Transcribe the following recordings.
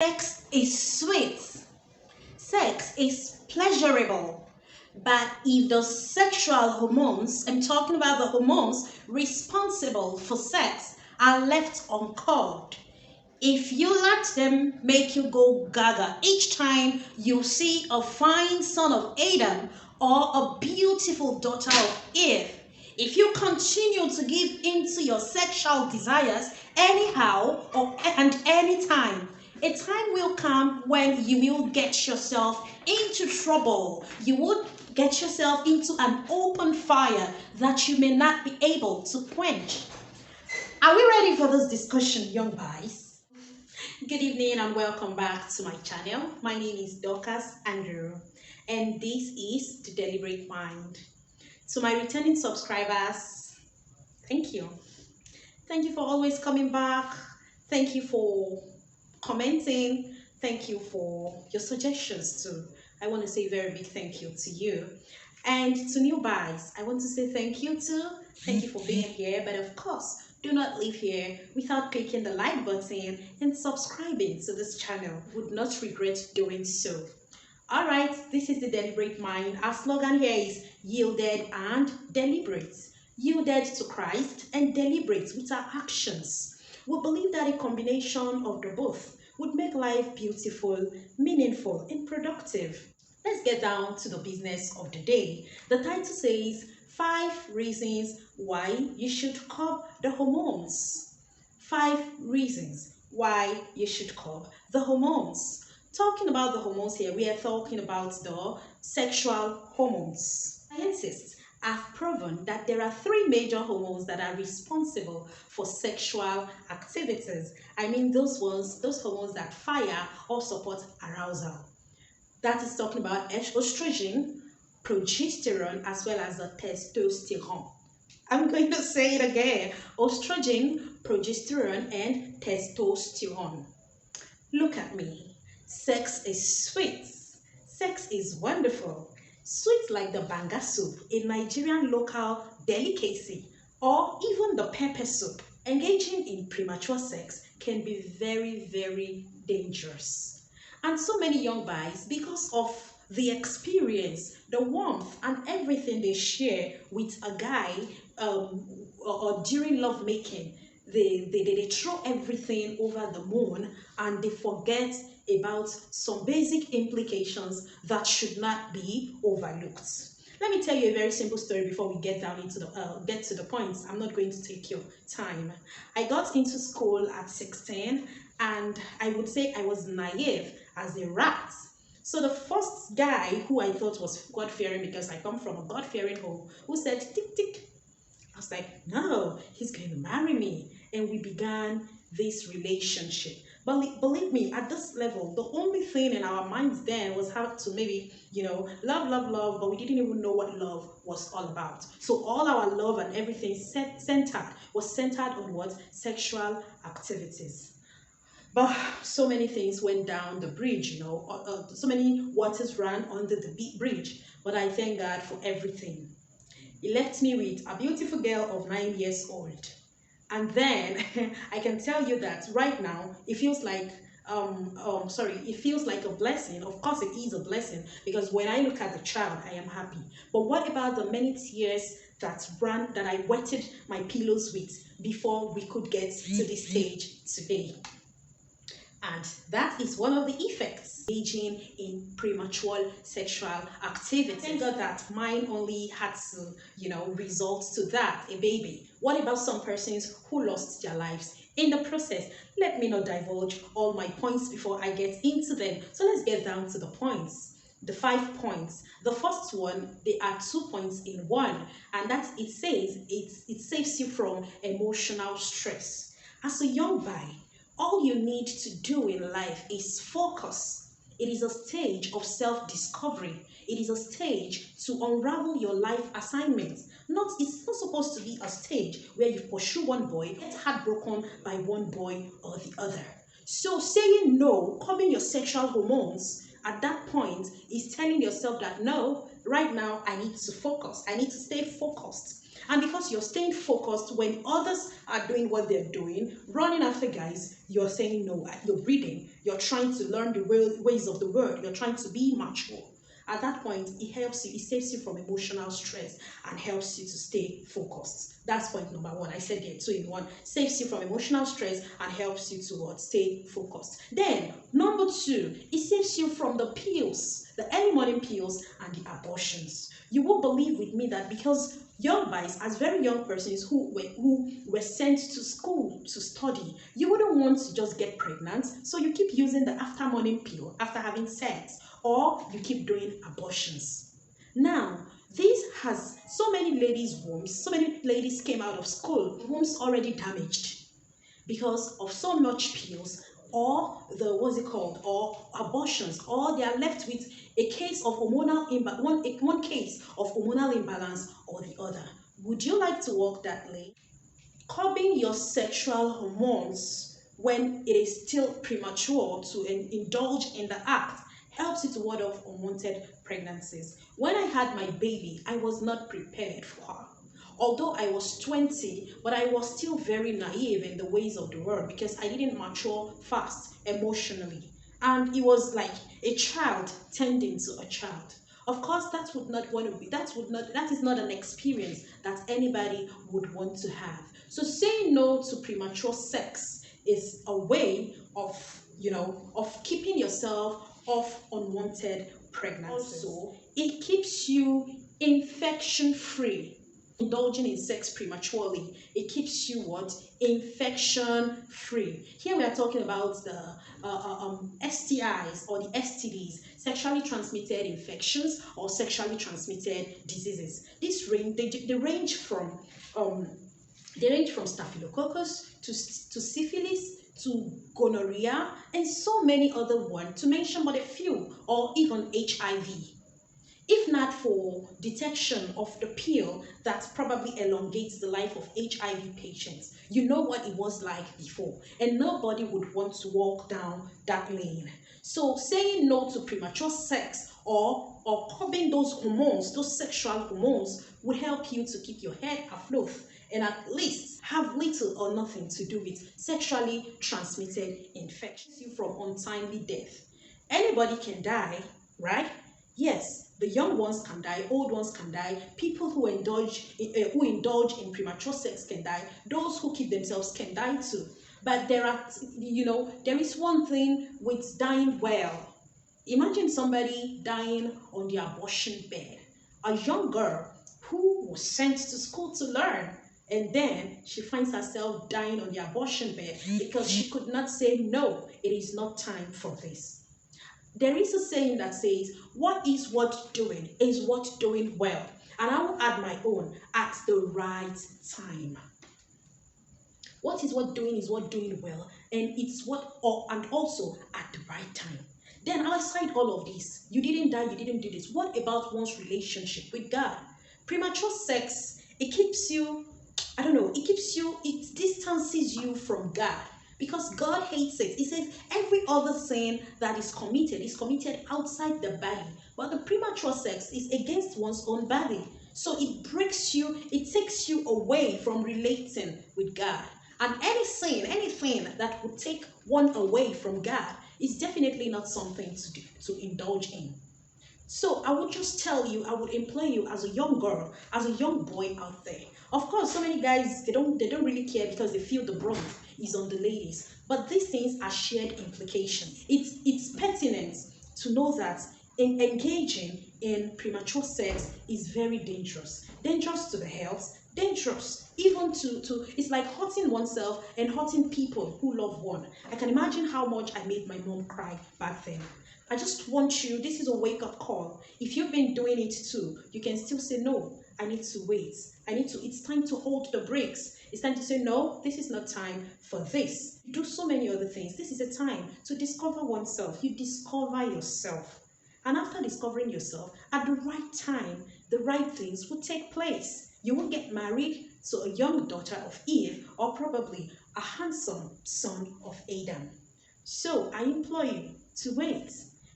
Sex is sweet. Sex is pleasurable. But if the sexual hormones, I'm talking about the hormones responsible for sex, are left uncurbed, if you let them make you go gaga each time you see a fine son of Adam or a beautiful daughter of Eve, if you continue to give in to your sexual desires anyhow or and anytime, a time will come when you will get yourself into trouble. You would get yourself into an open fire that you may not be able to quench. Are we ready for this discussion, young guys? Good evening and welcome back to my channel. My name is Dorcas Andrew and this is The Deliberate Mind. To my returning subscribers, thank you. Thank you for always coming back. Thank you for commenting. Thank you for your suggestions too. I want to say a very big thank you to you. And to new guys, I want to say thank you too. Thank you for being here. But of course, do not leave here without clicking the like button and subscribing to this channel. Would not regret doing so. Alright, this is The Deliberate Mind. Our slogan here is yielded and deliberate. Yielded to Christ and deliberate with our actions. We believe that a combination of the both would make life beautiful, meaningful, and productive. Let's get down to the business of the day. The title says 5 reasons why you should curb the hormones. 5 reasons why you should curb the hormones. Talking about the hormones here, we are talking about the sexual hormones. Scientists have proven that there are 3 major hormones that are responsible for sexual activities. I mean those hormones that fire or support arousal. That is talking about estrogen, progesterone, as well as the testosterone. I'm going to say it again. Estrogen, progesterone, and testosterone. Look at me. Sex is sweet. Sex is wonderful. Sweet like the banga soup, a Nigerian local delicacy, or even the pepper soup. Engaging in premature sex can be very, very dangerous. And so many young guys, because of the experience, the warmth, and everything they share with a guy or during love making, they throw everything over the moon and they forget about some basic implications that should not be overlooked. Let me tell you a very simple story before we get down into the get to the points. I'm not going to take your time. I got into school at 16 and I would say I was naive as a rat. So the first guy who I thought was God-fearing, because I come from a God-fearing home, who said tick tick, I was like, no, he's going to marry me. And we began this relationship. But believe me, at this level, the only thing in our minds then was how to maybe, love, but we didn't even know what love was all about. So all our love and everything was centered on what? Sexual activities. But so many things went down the bridge, so many waters ran under the bridge. But I thank God for everything. He left me with a beautiful girl of 9 years old. And then I can tell you that right now it feels like it feels like a blessing. Of course it is a blessing, because when I look at the child I am happy. But what about the many tears that I wetted my pillows with before we could get to this stage today? And that is one of the effects engaging in premature sexual activity. Thank God that mine only had to, result to that, a baby. What about some persons who lost their lives in the process? Let me not divulge all my points before I get into them. So let's get down to the points. The 5 points. The first one, there are 2 points in one, and that it says it saves you from emotional stress. As a young guy, all you need to do in life is focus. It is a stage of self-discovery. It is a stage to unravel your life assignments. It's not supposed to be a stage where you pursue one boy, get heartbroken by one boy or the other. So saying no, curbing your sexual hormones at that point is telling yourself that no, right now I need to focus. I need to stay focused. And because you're staying focused when others are doing what they're doing, running after guys, you're saying no. You're reading. You're trying to learn the ways of the world. You're trying to be mature. At that point, it helps you, it saves you from emotional stress and helps you to stay focused. That's point number one. I said there, two in one. Saves you from emotional stress and helps you to what? Stay focused. Then, number two, it saves you from the pills, the early morning pills and the abortions. You won't believe with me that because young boys, as very young persons who were sent to school to study, you wouldn't want to just get pregnant, so you keep using the after morning pill after having sex, or you keep doing abortions. Now, this has so many ladies' wombs, so many ladies came out of school, wombs already damaged because of so much pills or the what's it called or abortions, or they are left with a case of hormonal one case of hormonal imbalance or the other. Would you like to walk that lane? Curbing your sexual hormones when it is still premature to indulge in the act helps you to ward off unwanted pregnancies. When I had my baby, I was not prepared for her. Although I was 20, but I was still very naive in the ways of the world because I didn't mature fast emotionally. And it was like a child tending to a child. Of course, that is not an experience that anybody would want to have. So saying no to premature sex is a way of keeping yourself off unwanted pregnancy. Also, it keeps you infection free. Indulging in sex prematurely, it keeps you what? Infection free. Here we are talking about the STIs or the STDs, sexually transmitted infections or sexually transmitted diseases. They range from staphylococcus to syphilis to gonorrhea and so many other ones, to mention but a few, or even HIV. If not for detection of the pill that probably elongates the life of HIV patients, you know what it was like before, and nobody would want to walk down that lane. So saying no to premature sex or curbing those hormones, those sexual hormones, would help you to keep your head afloat and at least have little or nothing to do with sexually transmitted infections, you from untimely death. Anybody can die, right? Yes, the young ones can die, old ones can die, people who indulge in premature sex can die, those who keep themselves can die too. But there is one thing with dying well. Imagine somebody dying on the abortion bed. A young girl who was sent to school to learn, and then she finds herself dying on the abortion bed because she could not say no, it is not time for this. There is a saying that says, what is worth doing is worth doing well. And I will add my own, at the right time. What is worth doing is worth doing well, and and also at the right time. Then outside all of this, you didn't die, you didn't do this. What about one's relationship with God? Premature sex, it keeps you, it distances you from God. Because God hates it. He says every other sin that is committed outside the body. But the premature sex is against one's own body. So it breaks you, it takes you away from relating with God. And anything that would take one away from God is definitely not something to indulge in. So I would just tell you, I would implore you as a young girl, as a young boy out there. Of course, so many guys, they don't really care because they feel the brunt is on the ladies. But these things are shared implication. It's pertinent to know that engaging in premature sex is very dangerous. Dangerous to the health, dangerous even to it's like hurting oneself and hurting people who love one. I can imagine how much I made my mom cry back then. I just want you, this is a wake-up call. If you've been doing it too, you can still say, no, I need to wait. It's time to hold the brakes. It's time to say, no, this is not time for this. You do so many other things. This is a time to discover oneself. You discover yourself. And after discovering yourself, at the right time, the right things will take place. You will get married to a young daughter of Eve, or probably a handsome son of Adam. So I implore you to wait.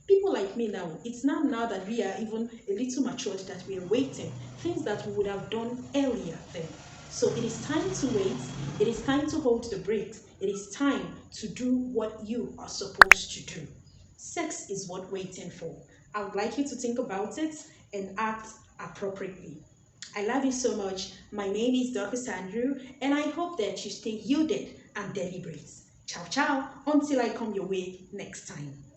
People like like me now, it's now that we are even a little matured that we are waiting. Things that we would have done earlier then. So it is time to wait. It is time to hold the brakes. It is time to do what you are supposed to do. Sex is worth waiting for. I would like you to think about it and act appropriately. I love you so much. My name is Dr. Sandru, and I hope that you stay yielded and deliberate. Ciao, ciao, until I come your way next time.